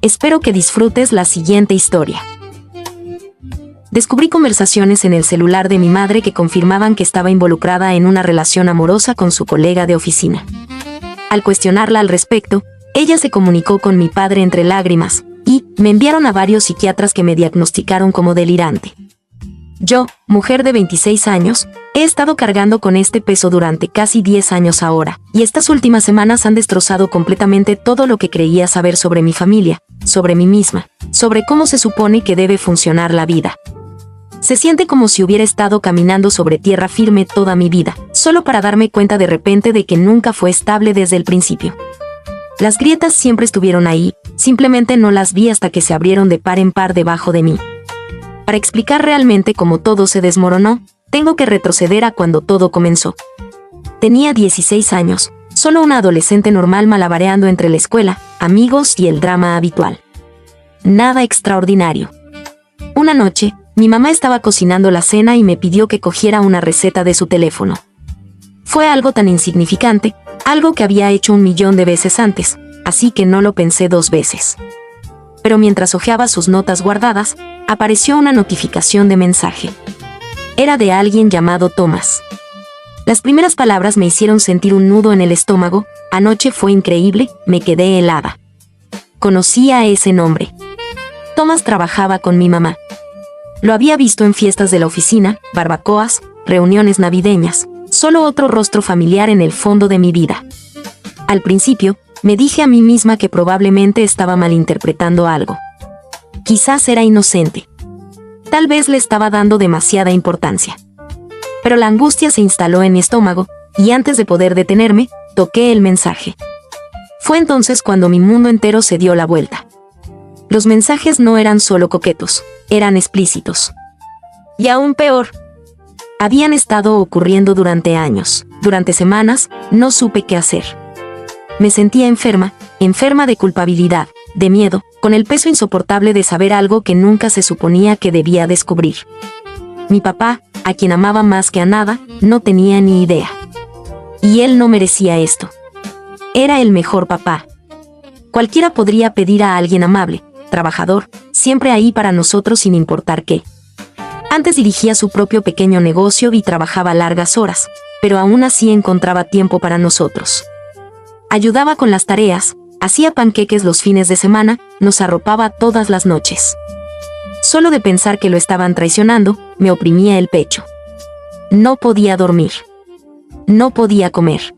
Espero que disfrutes la siguiente historia. Descubrí conversaciones en el celular de mi madre que confirmaban que estaba involucrada en una relación amorosa con su colega de oficina. Al cuestionarla al respecto, ella se comunicó con mi padre entre lágrimas, y me enviaron a varios psiquiatras que me diagnosticaron como delirante. Yo, mujer de 26 años, he estado cargando con este peso durante casi 10 años ahora, y estas últimas semanas han destrozado completamente todo lo que creía saber sobre mi familia, sobre mí misma, sobre cómo se supone que debe funcionar la vida. Se siente como si hubiera estado caminando sobre tierra firme toda mi vida, solo para darme cuenta de repente de que nunca fue estable desde el principio. Las grietas siempre estuvieron ahí, simplemente no las vi hasta que se abrieron de par en par debajo de mí. Para explicar realmente cómo todo se desmoronó, tengo que retroceder a cuando todo comenzó. Tenía 16 años, solo una adolescente normal malabareando entre la escuela, amigos y el drama habitual. Nada extraordinario. Una noche, mi mamá estaba cocinando la cena y me pidió que cogiera una receta de su teléfono. Fue algo tan insignificante, algo que había hecho 1.000.000 de veces antes, así que no lo pensé 2 veces. Pero mientras hojeaba sus notas guardadas, apareció una notificación de mensaje. Era de alguien llamado Thomas. Las primeras palabras me hicieron sentir un nudo en el estómago. Anoche fue increíble, me quedé helada. Conocía ese nombre. Thomas trabajaba con mi mamá. Lo había visto en fiestas de la oficina, barbacoas, reuniones navideñas, solo otro rostro familiar en el fondo de mi vida. Al principio, me dije a mí misma que probablemente estaba malinterpretando algo. Quizás era inocente. Tal vez le estaba dando demasiada importancia. Pero la angustia se instaló en mi estómago, y antes de poder detenerme, toqué el mensaje. Fue entonces cuando mi mundo entero se dio la vuelta. Los mensajes no eran solo coquetos, eran explícitos. Y aún peor. Habían estado ocurriendo durante años, durante semanas, no supe qué hacer. Me sentía enferma de culpabilidad, de miedo, con el peso insoportable de saber algo que nunca se suponía que debía descubrir. Mi papá, a quien amaba más que a nada, no tenía ni idea. Y él no merecía esto. Era el mejor papá. Cualquiera podría pedir a alguien amable, trabajador, siempre ahí para nosotros sin importar qué. Antes dirigía su propio pequeño negocio y trabajaba largas horas, pero aún así encontraba tiempo para nosotros. Ayudaba con las tareas, hacía panqueques los fines de semana, nos arropaba todas las noches. Solo de pensar que lo estaban traicionando, me oprimía el pecho. No podía dormir. No podía comer.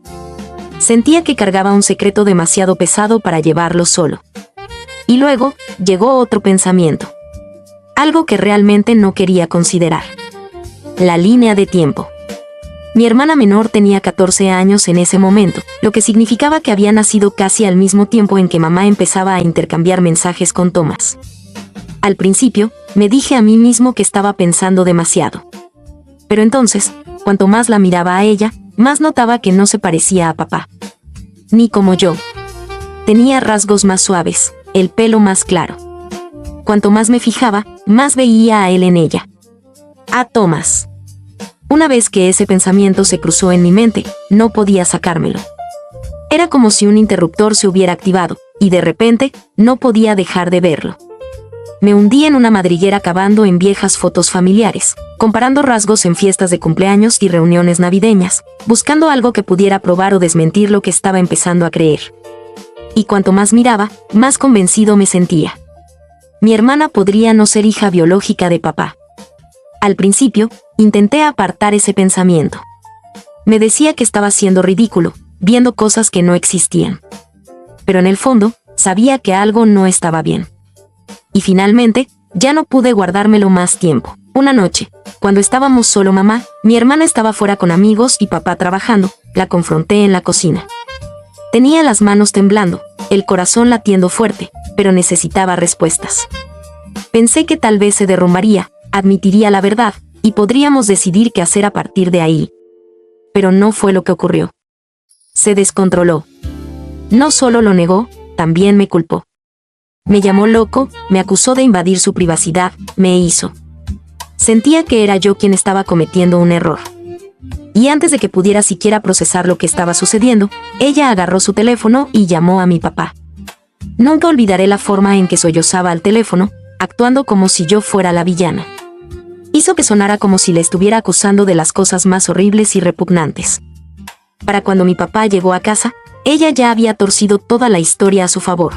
Sentía que cargaba un secreto demasiado pesado para llevarlo solo. Y luego, llegó otro pensamiento. Algo que realmente no quería considerar. La línea de tiempo. Mi hermana menor tenía 14 años en ese momento, lo que significaba que había nacido casi al mismo tiempo en que mamá empezaba a intercambiar mensajes con Thomas. Al principio, me dije a mí mismo que estaba pensando demasiado. Pero entonces, cuanto más la miraba a ella, más notaba que no se parecía a papá. Ni como yo. Tenía rasgos más suaves, el pelo más claro. Cuanto más me fijaba, más veía a él en ella. A Thomas. Una vez que ese pensamiento se cruzó en mi mente, no podía sacármelo. Era como si un interruptor se hubiera activado, y de repente, no podía dejar de verlo. Me hundí en una madriguera cavando en viejas fotos familiares, comparando rasgos en fiestas de cumpleaños y reuniones navideñas, buscando algo que pudiera probar o desmentir lo que estaba empezando a creer. Y cuanto más miraba, más convencido me sentía. Mi hermana podría no ser hija biológica de papá. Al principio, intenté apartar ese pensamiento. Me decía que estaba siendo ridículo, viendo cosas que no existían. Pero en el fondo, sabía que algo no estaba bien. Y finalmente, ya no pude guardármelo más tiempo. Una noche, cuando estábamos solo mamá, mi hermana estaba fuera con amigos y papá trabajando, la confronté en la cocina. Tenía las manos temblando, el corazón latiendo fuerte, pero necesitaba respuestas. Pensé que tal vez se derrumbaría, admitiría la verdad, y podríamos decidir qué hacer a partir de ahí. Pero no fue lo que ocurrió. Se descontroló. No solo lo negó, también me culpó. Me llamó loco, me acusó de invadir su privacidad, me hizo. Sentía que era yo quien estaba cometiendo un error. Y antes de que pudiera siquiera procesar lo que estaba sucediendo, ella agarró su teléfono y llamó a mi papá. Nunca olvidaré la forma en que sollozaba al teléfono, actuando como si yo fuera la villana. Hizo que sonara como si le estuviera acusando de las cosas más horribles y repugnantes. Para cuando mi papá llegó a casa, ella ya había torcido toda la historia a su favor.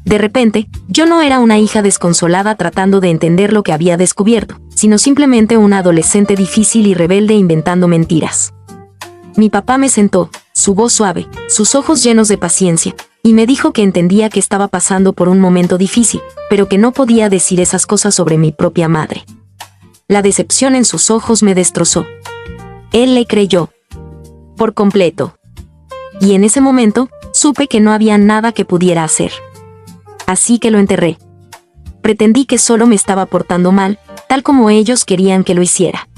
De repente, yo no era una hija desconsolada tratando de entender lo que había descubierto, sino simplemente una adolescente difícil y rebelde inventando mentiras. Mi papá me sentó, su voz suave, sus ojos llenos de paciencia, y me dijo que entendía que estaba pasando por un momento difícil, pero que no podía decir esas cosas sobre mi propia madre. La decepción en sus ojos me destrozó. Él le creyó. Por completo. Y en ese momento, supe que no había nada que pudiera hacer. Así que lo enterré. Pretendí que solo me estaba portando mal, tal como ellos querían que lo hiciera.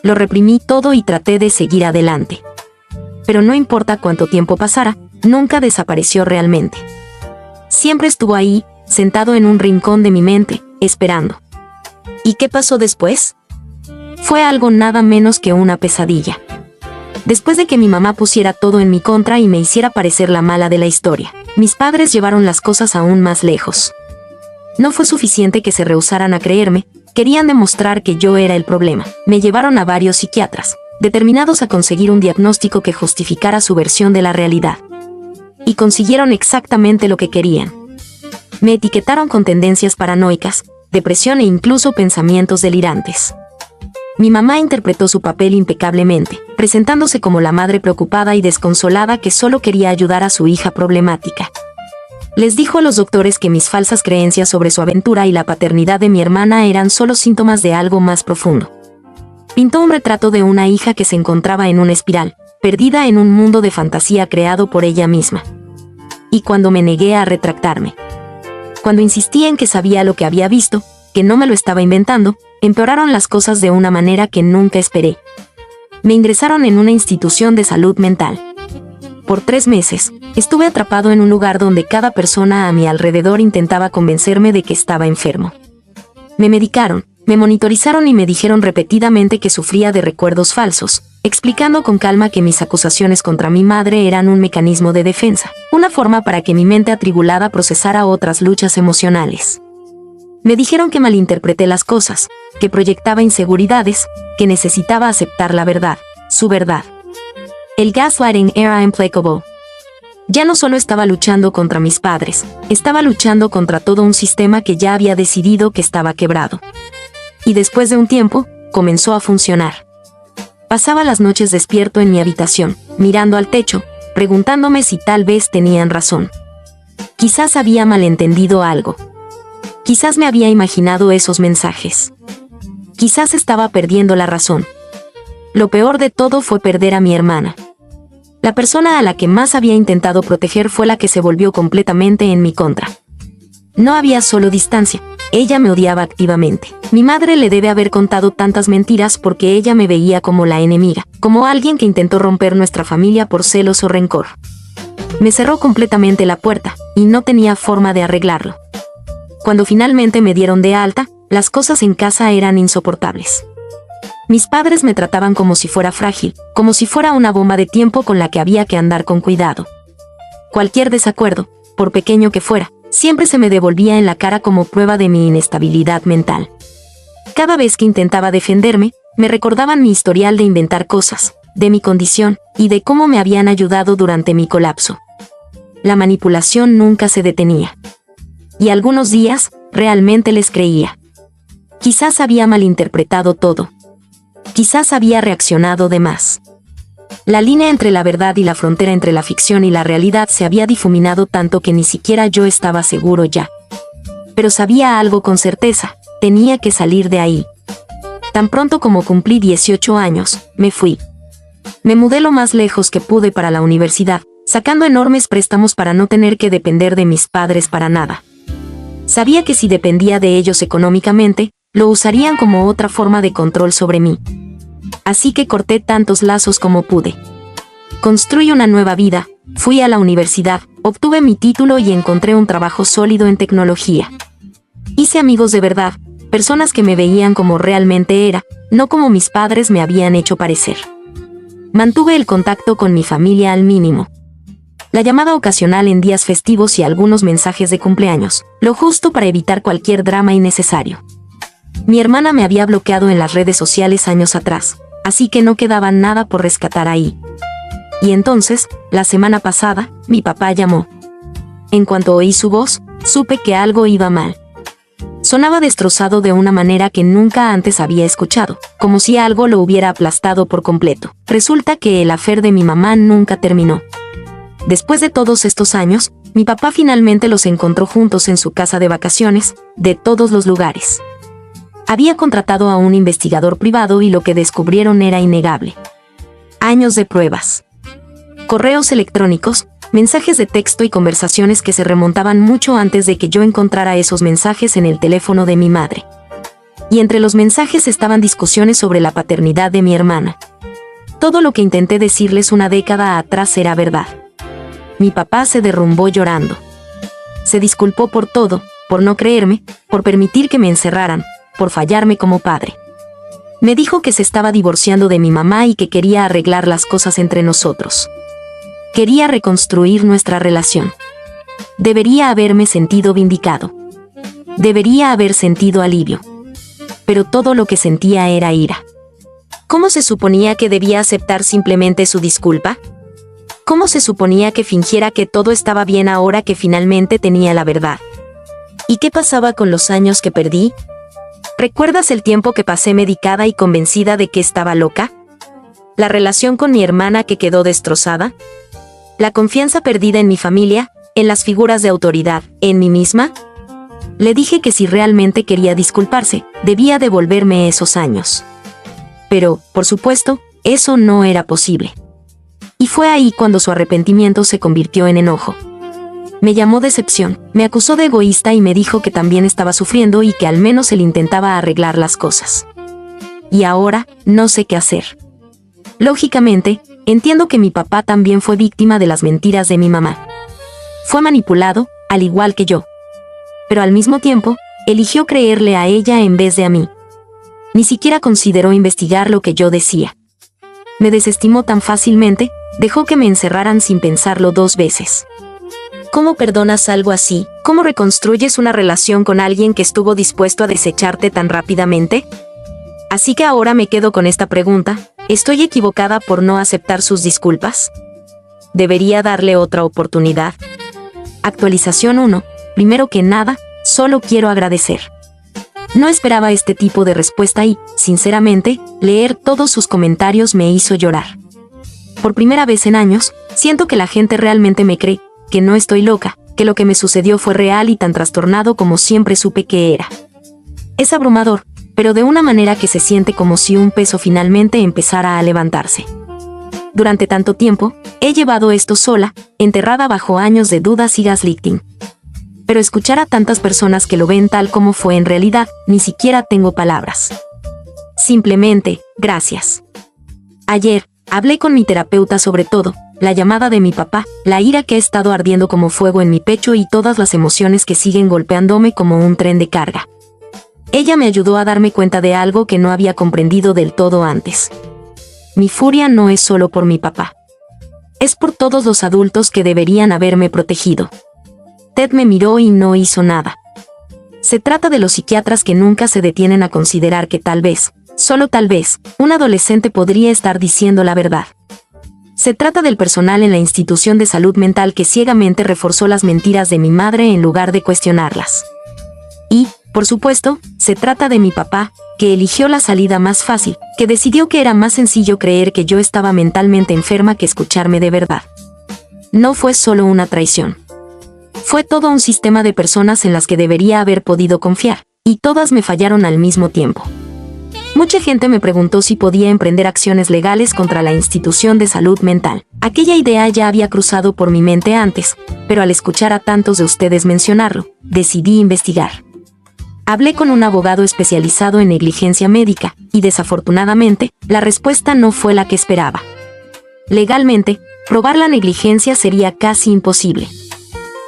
Lo reprimí todo y traté de seguir adelante. Pero no importa cuánto tiempo pasara, nunca desapareció realmente. Siempre estuvo ahí, sentado en un rincón de mi mente, esperando. ¿Y qué pasó después? Fue algo nada menos que una pesadilla. Después de que mi mamá pusiera todo en mi contra y me hiciera parecer la mala de la historia, mis padres llevaron las cosas aún más lejos. No fue suficiente que se rehusaran a creerme, querían demostrar que yo era el problema. Me llevaron a varios psiquiatras, determinados a conseguir un diagnóstico que justificara su versión de la realidad. Y consiguieron exactamente lo que querían. Me etiquetaron con tendencias paranoicas, depresión e incluso pensamientos delirantes. Mi mamá interpretó su papel impecablemente, presentándose como la madre preocupada y desconsolada que solo quería ayudar a su hija problemática. Les dijo a los doctores que mis falsas creencias sobre su aventura y la paternidad de mi hermana eran solo síntomas de algo más profundo. Pintó un retrato de una hija que se encontraba en una espiral, perdida en un mundo de fantasía creado por ella misma. Y cuando me negué a retractarme, cuando insistí en que sabía lo que había visto, que no me lo estaba inventando, empeoraron las cosas de una manera que nunca esperé. Me ingresaron en una institución de salud mental. Por 3 meses, estuve atrapado en un lugar donde cada persona a mi alrededor intentaba convencerme de que estaba enfermo. Me medicaron, me monitorizaron y me dijeron repetidamente que sufría de recuerdos falsos, explicando con calma que mis acusaciones contra mi madre eran un mecanismo de defensa, una forma para que mi mente atribulada procesara otras luchas emocionales. Me dijeron que malinterpreté las cosas, que proyectaba inseguridades, que necesitaba aceptar la verdad, su verdad. El gaslighting era implacable. Ya no solo estaba luchando contra mis padres, estaba luchando contra todo un sistema que ya había decidido que estaba quebrado. Y después de un tiempo, comenzó a funcionar. Pasaba las noches despierto en mi habitación, mirando al techo, preguntándome si tal vez tenían razón. Quizás había malentendido algo. Quizás me había imaginado esos mensajes. Quizás estaba perdiendo la razón. Lo peor de todo fue perder a mi hermana. La persona a la que más había intentado proteger fue la que se volvió completamente en mi contra. No había solo distancia, ella me odiaba activamente. Mi madre le debe haber contado tantas mentiras porque ella me veía como la enemiga, como alguien que intentó romper nuestra familia por celos o rencor. Me cerró completamente la puerta, y no tenía forma de arreglarlo. Cuando finalmente me dieron de alta, las cosas en casa eran insoportables. Mis padres me trataban como si fuera frágil, como si fuera una bomba de tiempo con la que había que andar con cuidado. Cualquier desacuerdo, por pequeño que fuera, siempre se me devolvía en la cara como prueba de mi inestabilidad mental. Cada vez que intentaba defenderme, me recordaban mi historial de inventar cosas, de mi condición, y de cómo me habían ayudado durante mi colapso. La manipulación nunca se detenía. Y algunos días, realmente les creía. Quizás había malinterpretado todo. Quizás había reaccionado de más. La línea entre la verdad y la frontera entre la ficción y la realidad se había difuminado tanto que ni siquiera yo estaba seguro ya. Pero sabía algo con certeza, tenía que salir de ahí. Tan pronto como cumplí 18 años, me fui. Me mudé lo más lejos que pude para la universidad, sacando enormes préstamos para no tener que depender de mis padres para nada. Sabía que si dependía de ellos económicamente, lo usarían como otra forma de control sobre mí. Así que corté tantos lazos como pude. Construí una nueva vida, fui a la universidad, obtuve mi título y encontré un trabajo sólido en tecnología. Hice amigos de verdad, personas que me veían como realmente era, no como mis padres me habían hecho parecer. Mantuve el contacto con mi familia al mínimo. la llamada ocasional en días festivos y algunos mensajes de cumpleaños, lo justo para evitar cualquier drama innecesario. Mi hermana me había bloqueado en las redes sociales años atrás, así que no quedaba nada por rescatar ahí. Y entonces, la semana pasada, mi papá llamó. En cuanto oí su voz, supe que algo iba mal. Sonaba destrozado de una manera que nunca antes había escuchado, como si algo lo hubiera aplastado por completo. Resulta que el affair de mi mamá nunca terminó. Después de todos estos años, mi papá finalmente los encontró juntos en su casa de vacaciones, de todos los lugares. Había contratado a un investigador privado y lo que descubrieron era innegable. Años de pruebas. Correos electrónicos, mensajes de texto y conversaciones que se remontaban mucho antes de que yo encontrara esos mensajes en el teléfono de mi madre. Y entre los mensajes estaban discusiones sobre la paternidad de mi hermana. Todo lo que intenté decirles una década atrás era verdad. Mi papá se derrumbó llorando. Se disculpó por todo, por no creerme, por permitir que me encerraran, por fallarme como padre. Me dijo que se estaba divorciando de mi mamá y que quería arreglar las cosas entre nosotros. Quería reconstruir nuestra relación. Debería haberme sentido vindicado. Debería haber sentido alivio. Pero todo lo que sentía era ira. ¿Cómo se suponía que debía aceptar simplemente su disculpa? ¿Cómo se suponía que fingiera que todo estaba bien ahora que finalmente tenía la verdad? ¿Y qué pasaba con los años que perdí? ¿Recuerdas el tiempo que pasé medicada y convencida de que estaba loca? ¿La relación con mi hermana que quedó destrozada? ¿La confianza perdida en mi familia, en las figuras de autoridad, en mí misma? Le dije que si realmente quería disculparse, debía devolverme esos años. Pero, por supuesto, eso no era posible. Y fue ahí cuando su arrepentimiento se convirtió en enojo. Me llamó decepción, me acusó de egoísta y me dijo que también estaba sufriendo y que al menos él intentaba arreglar las cosas. Y ahora, no sé qué hacer. Lógicamente, entiendo que mi papá también fue víctima de las mentiras de mi mamá. Fue manipulado, al igual que yo. Pero al mismo tiempo, eligió creerle a ella en vez de a mí. Ni siquiera consideró investigar lo que yo decía. Me desestimó tan fácilmente, dejó que me encerraran sin pensarlo 2 veces. ¿Cómo perdonas algo así? ¿Cómo reconstruyes una relación con alguien que estuvo dispuesto a desecharte tan rápidamente? Así que ahora me quedo con esta pregunta, ¿estoy equivocada por no aceptar sus disculpas? ¿Debería darle otra oportunidad? Actualización 1. Primero que nada, solo quiero agradecer. No esperaba este tipo de respuesta y, sinceramente, leer todos sus comentarios me hizo llorar. Por primera vez en años, siento que la gente realmente me cree, que no estoy loca, que lo que me sucedió fue real y tan trastornado como siempre supe que era. Es abrumador, pero de una manera que se siente como si un peso finalmente empezara a levantarse. Durante tanto tiempo, he llevado esto sola, enterrada bajo años de dudas y gaslighting. Pero escuchar a tantas personas que lo ven tal como fue en realidad, ni siquiera tengo palabras. Simplemente, gracias. Ayer, hablé con mi terapeuta sobre todo, la llamada de mi papá, la ira que ha estado ardiendo como fuego en mi pecho y todas las emociones que siguen golpeándome como un tren de carga. Ella me ayudó a darme cuenta de algo que no había comprendido del todo antes. Mi furia no es solo por mi papá. Es por todos los adultos que deberían haberme protegido. Ted me miró y no hizo nada. Se trata de los psiquiatras que nunca se detienen a considerar que tal vez, solo tal vez, un adolescente podría estar diciendo la verdad. Se trata del personal en la institución de salud mental que ciegamente reforzó las mentiras de mi madre en lugar de cuestionarlas. Y, por supuesto, se trata de mi papá, que eligió la salida más fácil, que decidió que era más sencillo creer que yo estaba mentalmente enferma que escucharme de verdad. No fue solo una traición. Fue todo un sistema de personas en las que debería haber podido confiar, y todas me fallaron al mismo tiempo. Mucha gente me preguntó si podía emprender acciones legales contra la institución de salud mental. Aquella idea ya había cruzado por mi mente antes, pero al escuchar a tantos de ustedes mencionarlo, decidí investigar. Hablé con un abogado especializado en negligencia médica, y desafortunadamente, la respuesta no fue la que esperaba. Legalmente, probar la negligencia sería casi imposible.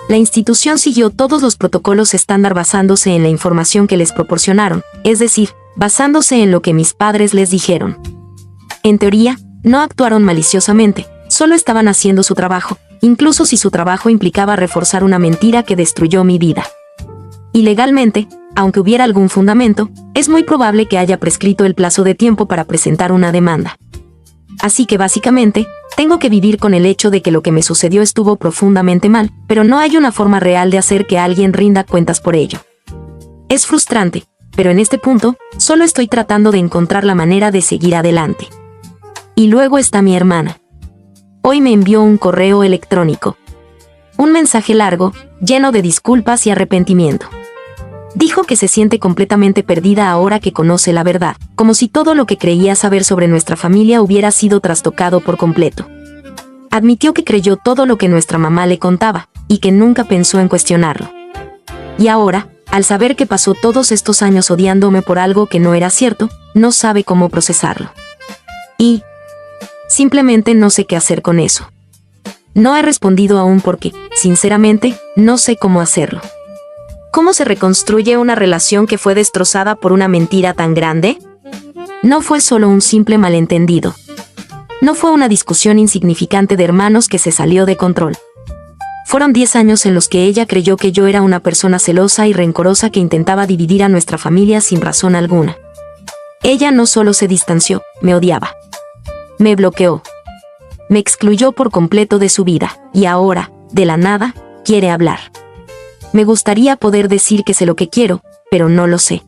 La institución siguió todos los protocolos estándar basándose en la información que les proporcionaron, es decir, basándose en lo que mis padres les dijeron. En teoría, no actuaron maliciosamente, solo estaban haciendo su trabajo, incluso si su trabajo implicaba reforzar una mentira que destruyó mi vida. Y legalmente, aunque hubiera algún fundamento, es muy probable que haya prescrito el plazo de tiempo para presentar una demanda. Así que básicamente, tengo que vivir con el hecho de que lo que me sucedió estuvo profundamente mal, pero no hay una forma real de hacer que alguien rinda cuentas por ello. Es frustrante, pero en este punto, solo estoy tratando de encontrar la manera de seguir adelante. Y luego está mi hermana. Hoy me envió un correo electrónico. Un mensaje largo, lleno de disculpas y arrepentimiento. Dijo que se siente completamente perdida ahora que conoce la verdad, como si todo lo que creía saber sobre nuestra familia hubiera sido trastocado por completo. Admitió que creyó todo lo que nuestra mamá le contaba, y que nunca pensó en cuestionarlo. Y ahora, al saber que pasó todos estos años odiándome por algo que no era cierto, no sabe cómo procesarlo. Y simplemente no sé qué hacer con eso. No he respondido aún porque, sinceramente, no sé cómo hacerlo. ¿Cómo se reconstruye una relación que fue destrozada por una mentira tan grande? No fue solo un simple malentendido. No fue una discusión insignificante de hermanos que se salió de control. Fueron 10 años en los que ella creyó que yo era una persona celosa y rencorosa que intentaba dividir a nuestra familia sin razón alguna. Ella no solo se distanció, me odiaba. Me bloqueó. Me excluyó por completo de su vida, y ahora, de la nada, quiere hablar. Me gustaría poder decir que sé lo que quiero, pero no lo sé.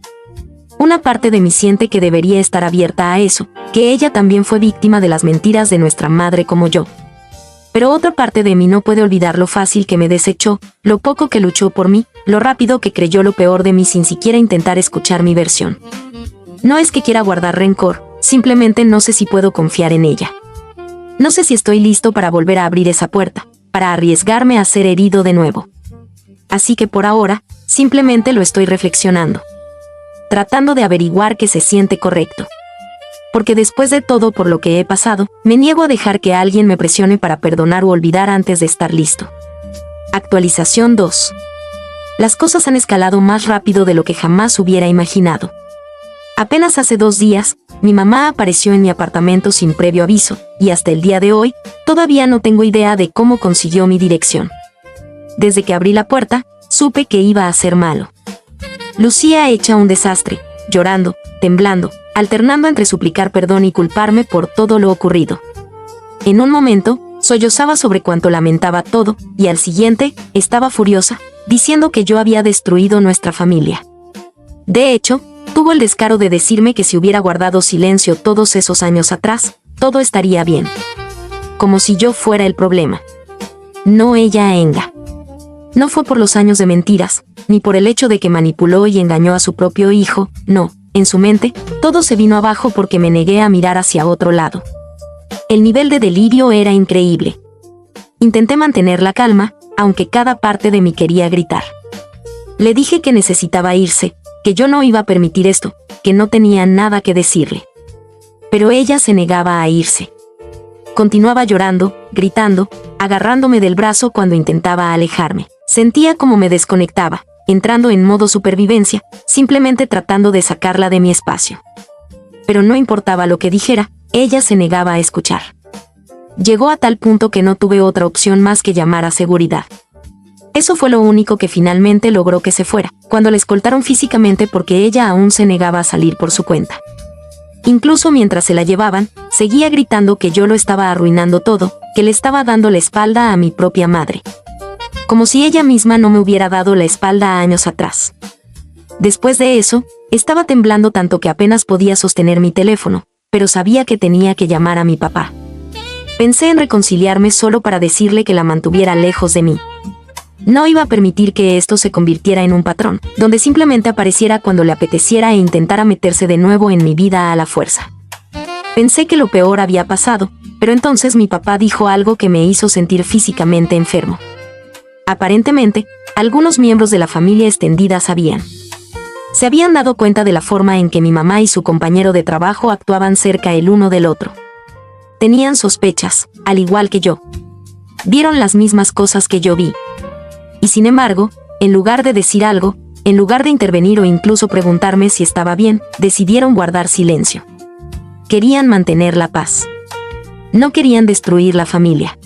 Una parte de mí siente que debería estar abierta a eso, que ella también fue víctima de las mentiras de nuestra madre como yo. Pero otra parte de mí no puede olvidar lo fácil que me desechó, lo poco que luchó por mí, lo rápido que creyó lo peor de mí sin siquiera intentar escuchar mi versión. No es que quiera guardar rencor, simplemente no sé si puedo confiar en ella. No sé si estoy listo para volver a abrir esa puerta, para arriesgarme a ser herido de nuevo. Así que por ahora, simplemente lo estoy reflexionando. Tratando de averiguar qué se siente correcto. Porque después de todo por lo que he pasado, me niego a dejar que alguien me presione para perdonar o olvidar antes de estar listo. Actualización 2. Las cosas han escalado más rápido de lo que jamás hubiera imaginado. Apenas hace 2 días, mi mamá apareció en mi apartamento sin previo aviso, y hasta el día de hoy, todavía no tengo idea de cómo consiguió mi dirección. Desde que abrí la puerta, supe que iba a ser malo. Lucía hecha un desastre, llorando, temblando, alternando entre suplicar perdón y culparme por todo lo ocurrido. En un momento, sollozaba sobre cuánto lamentaba todo, y al siguiente, estaba furiosa, diciendo que yo había destruido nuestra familia. De hecho, tuvo el descaro de decirme que si hubiera guardado silencio todos esos años atrás, todo estaría bien. Como si yo fuera el problema. No ella a Enga. No fue por los años de mentiras, ni por el hecho de que manipuló y engañó a su propio hijo, no, en su mente, todo se vino abajo porque me negué a mirar hacia otro lado. El nivel de delirio era increíble. Intenté mantener la calma, aunque cada parte de mí quería gritar. Le dije que necesitaba irse, que yo no iba a permitir esto, que no tenía nada que decirle. Pero ella se negaba a irse. Continuaba llorando, gritando, agarrándome del brazo cuando intentaba alejarme. Sentía como me desconectaba, entrando en modo supervivencia, simplemente tratando de sacarla de mi espacio. Pero no importaba lo que dijera, ella se negaba a escuchar. Llegó a tal punto que no tuve otra opción más que llamar a seguridad. Eso fue lo único que finalmente logró que se fuera, cuando la escoltaron físicamente porque ella aún se negaba a salir por su cuenta. Incluso mientras se la llevaban, seguía gritando que yo lo estaba arruinando todo, que le estaba dando la espalda a mi propia madre. Como si ella misma no me hubiera dado la espalda años atrás. Después de eso, estaba temblando tanto que apenas podía sostener mi teléfono, pero sabía que tenía que llamar a mi papá. Pensé en reconciliarme solo para decirle que la mantuviera lejos de mí. No iba a permitir que esto se convirtiera en un patrón, donde simplemente apareciera cuando le apeteciera e intentara meterse de nuevo en mi vida a la fuerza. Pensé que lo peor había pasado, pero entonces mi papá dijo algo que me hizo sentir físicamente enfermo. Aparentemente, algunos miembros de la familia extendida sabían. Se habían dado cuenta de la forma en que mi mamá y su compañero de trabajo actuaban cerca el uno del otro. Tenían sospechas, al igual que yo. Vieron las mismas cosas que yo vi. Y sin embargo, en lugar de decir algo, en lugar de intervenir o incluso preguntarme si estaba bien, decidieron guardar silencio. Querían mantener la paz. No querían destruir la familia.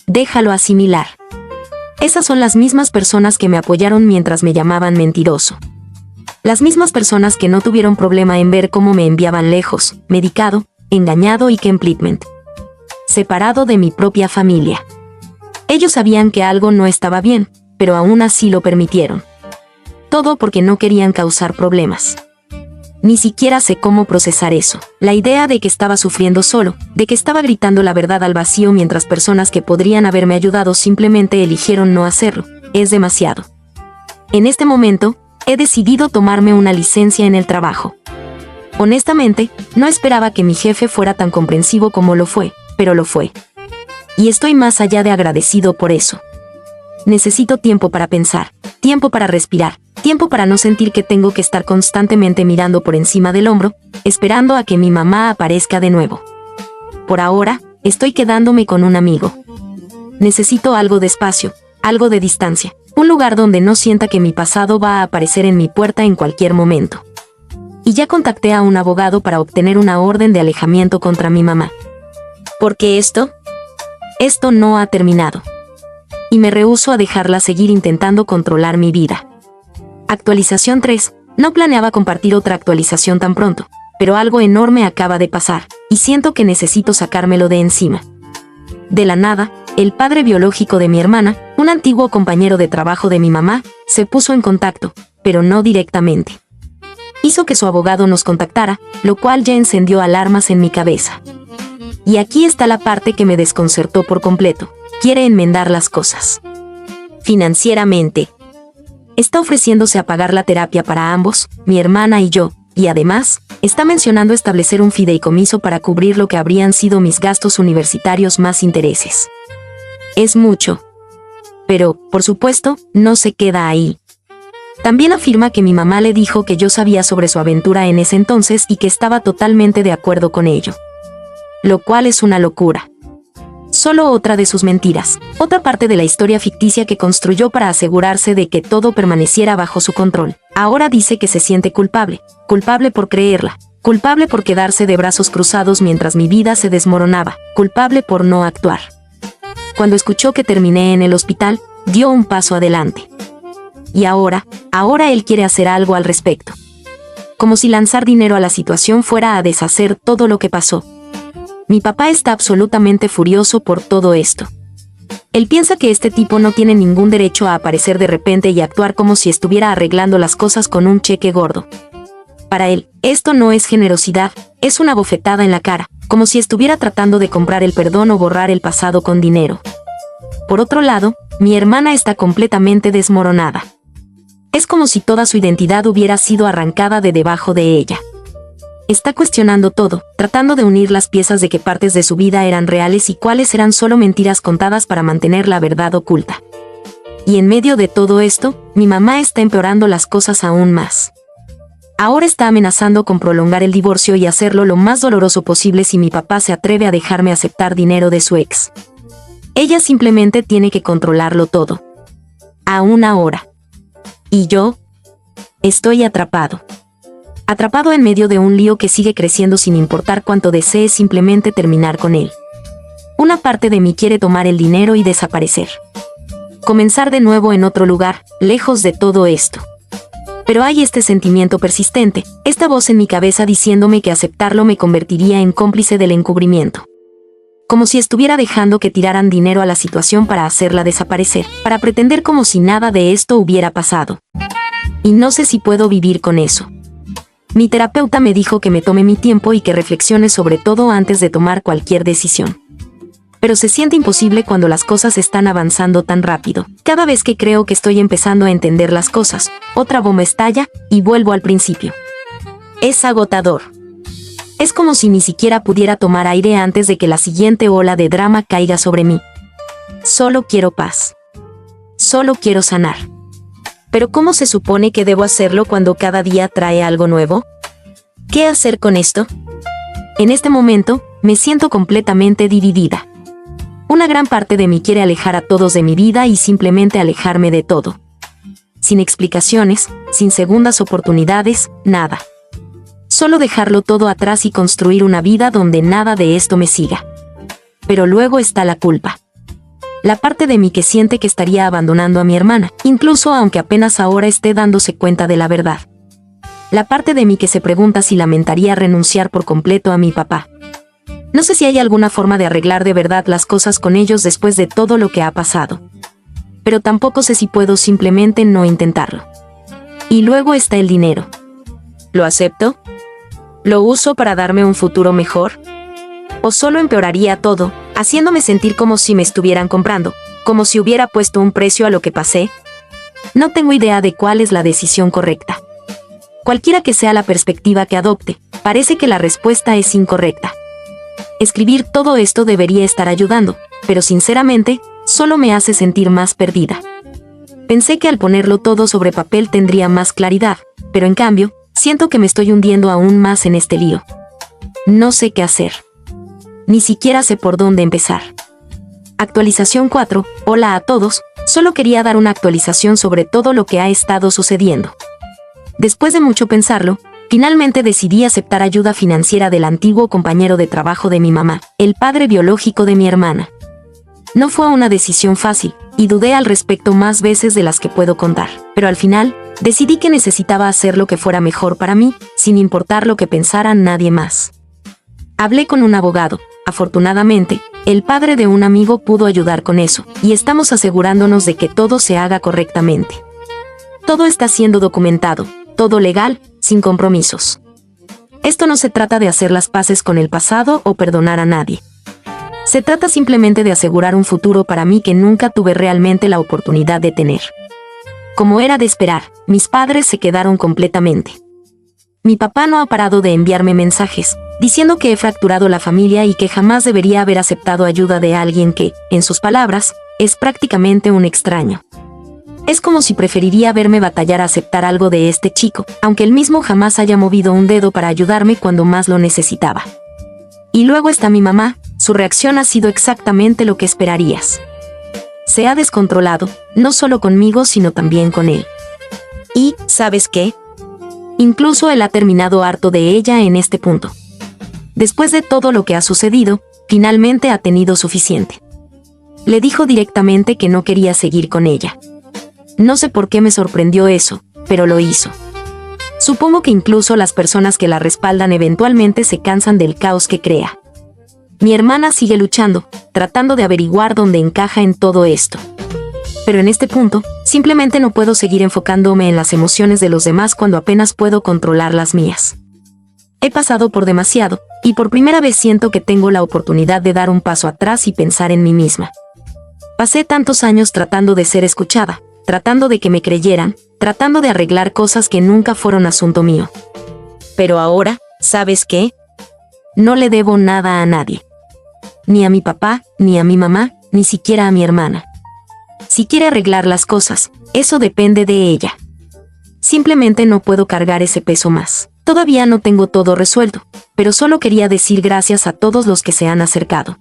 déjalo asimilar. Esas son las mismas personas que me apoyaron mientras me llamaban mentiroso. Las mismas personas que no tuvieron problema en ver cómo me enviaban lejos, medicado, engañado y completamente separado de mi propia familia. Ellos sabían que algo no estaba bien, pero aún así lo permitieron. Todo porque no querían causar problemas. Ni siquiera sé cómo procesar eso. La idea de que estaba sufriendo solo, de que estaba gritando la verdad al vacío mientras personas que podrían haberme ayudado simplemente eligieron no hacerlo, es demasiado. En este momento, he decidido tomarme una licencia en el trabajo. Honestamente, no esperaba que mi jefe fuera tan comprensivo como lo fue, pero lo fue. Y estoy más allá de agradecido por eso. Necesito tiempo para pensar, tiempo para respirar, tiempo para no sentir que tengo que estar constantemente mirando por encima del hombro, esperando a que mi mamá aparezca de nuevo. Por ahora, estoy quedándome con un amigo. Necesito algo de espacio, algo de distancia, un lugar donde no sienta que mi pasado va a aparecer en mi puerta en cualquier momento. Y ya contacté a un abogado para obtener una orden de alejamiento contra mi mamá. Porque esto no ha terminado. Y me rehúso a dejarla seguir intentando controlar mi vida. Actualización 3. No planeaba compartir otra actualización tan pronto, pero algo enorme acaba de pasar, y siento que necesito sacármelo de encima. De la nada, el padre biológico de mi hermana, un antiguo compañero de trabajo de mi mamá, se puso en contacto, pero no directamente. Hizo que su abogado nos contactara, lo cual ya encendió alarmas en mi cabeza. Y aquí está la parte que me desconcertó por completo. Quiere enmendar las cosas financieramente. Está ofreciéndose a pagar la terapia para ambos, mi hermana y yo, y además, está mencionando establecer un fideicomiso para cubrir lo que habrían sido mis gastos universitarios más intereses. Es mucho. Pero, por supuesto, no se queda ahí. También afirma que mi mamá le dijo que yo sabía sobre su aventura en ese entonces y que estaba totalmente de acuerdo con ello. Lo cual es una locura. Solo otra de sus mentiras, otra parte de la historia ficticia que construyó para asegurarse de que todo permaneciera bajo su control. Ahora dice que se siente culpable, culpable por creerla, culpable por quedarse de brazos cruzados mientras mi vida se desmoronaba, culpable por no actuar. Cuando escuchó que terminé en el hospital, dio un paso adelante. Y ahora él quiere hacer algo al respecto. Como si lanzar dinero a la situación fuera a deshacer todo lo que pasó. Mi papá está absolutamente furioso por todo esto. Él piensa que este tipo no tiene ningún derecho a aparecer de repente y actuar como si estuviera arreglando las cosas con un cheque gordo. Para él, esto no es generosidad, es una bofetada en la cara, como si estuviera tratando de comprar el perdón o borrar el pasado con dinero. Por otro lado, mi hermana está completamente desmoronada. Es como si toda su identidad hubiera sido arrancada de debajo de ella. Está cuestionando todo, tratando de unir las piezas de qué partes de su vida eran reales y cuáles eran solo mentiras contadas para mantener la verdad oculta. Y en medio de todo esto, mi mamá está empeorando las cosas aún más. Ahora está amenazando con prolongar el divorcio y hacerlo lo más doloroso posible si mi papá se atreve a dejarme aceptar dinero de su ex. Ella simplemente tiene que controlarlo todo. Aún ahora. Y yo estoy atrapado. Atrapado en medio de un lío que sigue creciendo sin importar cuánto desee simplemente terminar con él. Una parte de mí quiere tomar el dinero y desaparecer. Comenzar de nuevo en otro lugar, lejos de todo esto. Pero hay este sentimiento persistente, esta voz en mi cabeza diciéndome que aceptarlo me convertiría en cómplice del encubrimiento. Como si estuviera dejando que tiraran dinero a la situación para hacerla desaparecer, para pretender como si nada de esto hubiera pasado. Y no sé si puedo vivir con eso. Mi terapeuta me dijo que me tome mi tiempo y que reflexione sobre todo antes de tomar cualquier decisión. Pero se siente imposible cuando las cosas están avanzando tan rápido. Cada vez que creo que estoy empezando a entender las cosas, otra bomba estalla y vuelvo al principio. Es agotador. Es como si ni siquiera pudiera tomar aire antes de que la siguiente ola de drama caiga sobre mí. Solo quiero paz. Solo quiero sanar. Pero ¿cómo se supone que debo hacerlo cuando cada día trae algo nuevo? ¿Qué hacer con esto? En este momento, me siento completamente dividida. Una gran parte de mí quiere alejar a todos de mi vida y simplemente alejarme de todo. Sin explicaciones, sin segundas oportunidades, nada. Solo dejarlo todo atrás y construir una vida donde nada de esto me siga. Pero luego está la culpa. La parte de mí que siente que estaría abandonando a mi hermana, incluso aunque apenas ahora esté dándose cuenta de la verdad. La parte de mí que se pregunta si lamentaría renunciar por completo a mi papá. No sé si hay alguna forma de arreglar de verdad las cosas con ellos después de todo lo que ha pasado. Pero tampoco sé si puedo simplemente no intentarlo. Y luego está el dinero. ¿Lo acepto? ¿Lo uso para darme un futuro mejor? ¿O solo empeoraría todo, haciéndome sentir como si me estuvieran comprando, como si hubiera puesto un precio a lo que pasé? No tengo idea de cuál es la decisión correcta. Cualquiera que sea la perspectiva que adopte, parece que la respuesta es incorrecta. Escribir todo esto debería estar ayudando, pero sinceramente, solo me hace sentir más perdida. Pensé que al ponerlo todo sobre papel tendría más claridad, pero en cambio, siento que me estoy hundiendo aún más en este lío. No sé qué hacer. Ni siquiera sé por dónde empezar. Actualización 4. Hola a todos, solo quería dar una actualización sobre todo lo que ha estado sucediendo. Después de mucho pensarlo, finalmente decidí aceptar ayuda financiera del antiguo compañero de trabajo de mi mamá, el padre biológico de mi hermana. No fue una decisión fácil, y dudé al respecto más veces de las que puedo contar, pero al final, decidí que necesitaba hacer lo que fuera mejor para mí, sin importar lo que pensara nadie más. Hablé con un abogado. Afortunadamente, el padre de un amigo pudo ayudar con eso, y estamos asegurándonos de que todo se haga correctamente. Todo está siendo documentado, todo legal, sin compromisos. Esto no se trata de hacer las paces con el pasado o perdonar a nadie. Se trata simplemente de asegurar un futuro para mí que nunca tuve realmente la oportunidad de tener. Como era de esperar, mis padres se quedaron completamente. Mi papá no ha parado de enviarme mensajes, diciendo que he fracturado la familia y que jamás debería haber aceptado ayuda de alguien que, en sus palabras, es prácticamente un extraño. Es como si preferiría verme batallar a aceptar algo de este chico, aunque él mismo jamás haya movido un dedo para ayudarme cuando más lo necesitaba. Y luego está mi mamá, su reacción ha sido exactamente lo que esperarías. Se ha descontrolado, no solo conmigo sino también con él. Y, ¿sabes qué? Incluso él ha terminado harto de ella en este punto. Después de todo lo que ha sucedido, finalmente ha tenido suficiente. Le dijo directamente que no quería seguir con ella. No sé por qué me sorprendió eso, pero lo hizo. Supongo que incluso las personas que la respaldan eventualmente se cansan del caos que crea. Mi hermana sigue luchando, tratando de averiguar dónde encaja en todo esto. Pero en este punto, simplemente no puedo seguir enfocándome en las emociones de los demás cuando apenas puedo controlar las mías. He pasado por demasiado, y por primera vez siento que tengo la oportunidad de dar un paso atrás y pensar en mí misma. Pasé tantos años tratando de ser escuchada, tratando de que me creyeran, tratando de arreglar cosas que nunca fueron asunto mío. Pero ahora, ¿sabes qué? No le debo nada a nadie. Ni a mi papá, ni a mi mamá, ni siquiera a mi hermana. Si quiere arreglar las cosas, eso depende de ella. Simplemente no puedo cargar ese peso más. Todavía no tengo todo resuelto, pero solo quería decir gracias a todos los que se han acercado.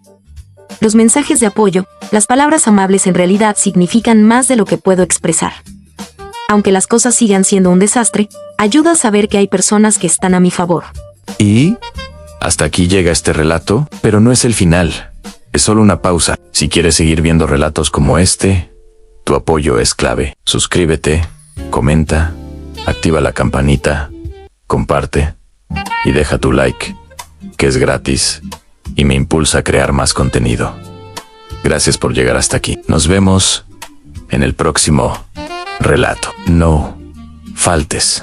Los mensajes de apoyo, las palabras amables en realidad significan más de lo que puedo expresar. Aunque las cosas sigan siendo un desastre, ayuda a saber que hay personas que están a mi favor. Y hasta aquí llega este relato, pero no es el final. Es solo una pausa. Si quieres seguir viendo relatos como este, tu apoyo es clave. Suscríbete, comenta, activa la campanita, comparte y deja tu like, que es gratis y me impulsa a crear más contenido. Gracias por llegar hasta aquí. Nos vemos en el próximo relato. No faltes.